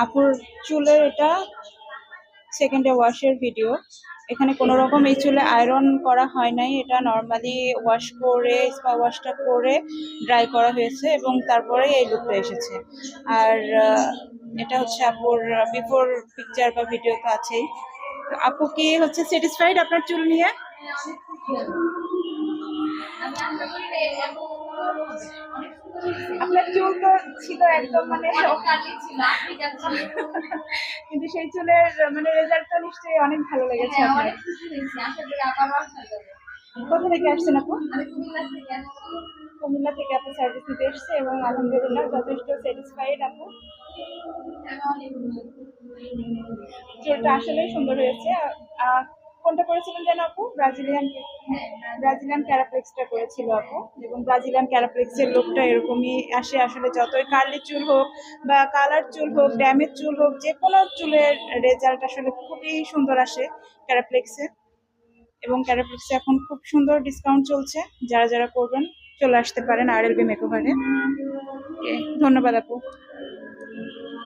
আপুর চুলের এটা সেকেন্ড ডে ওয়াশের ভিডিও। এখানে কোনো রকম এই চুলে আয়রন করা হয় নাই, এটা নর্মালি ওয়াশ করে স্পা ওয়াশটা করে ড্রাই করা হয়েছে এবং তারপরে এই লুকটা এসেছে। আর এটা হচ্ছে আপুর বিফোর পিকচার বা ভিডিও তো আছেই। তো আপু কি হচ্ছে স্যাটিসফাইড আপনার চুল নিয়ে? আপনার চুল তো ছিল একদম মানে কিন্তু সেই চুলের মানে রেজাল্টটা নিশ্চয়ই অনেক ভালো লেগেছে আপনার। কোথা থেকে আসছেন আপু? কুমিল্লা থেকে আপু সার্ভিস নিতে এসছে এবং আলহামদুলিল্লাহ যথেষ্ট স্যাটিসফাইড আপু। চুলটা আসলেই সুন্দর হয়েছে। আহ, কোনটা করেছিলেন যেন আপু? ব্রাজিলিয়ান ক্যারাপ্লেক্সটা করেছিল আপু। এবং ব্রাজিলিয়ান ক্যারাপ্লেক্সের লুকটা এরকমই আসে আসলে, যতই কার্লি চুল হোক বা কালার চুল হোক, ড্যামেজ চুল হোক, যে কোনো চুলের রেজাল্ট আসলে খুবই সুন্দর আসে ক্যারাপ্লেক্সে। এবং ক্যারাপ্লেক্সে এখন খুব সুন্দর ডিসকাউন্ট চলছে, যারা যারা করবেন চলে আসতে পারেন RLB মেকওভারে। ধন্যবাদ আপু।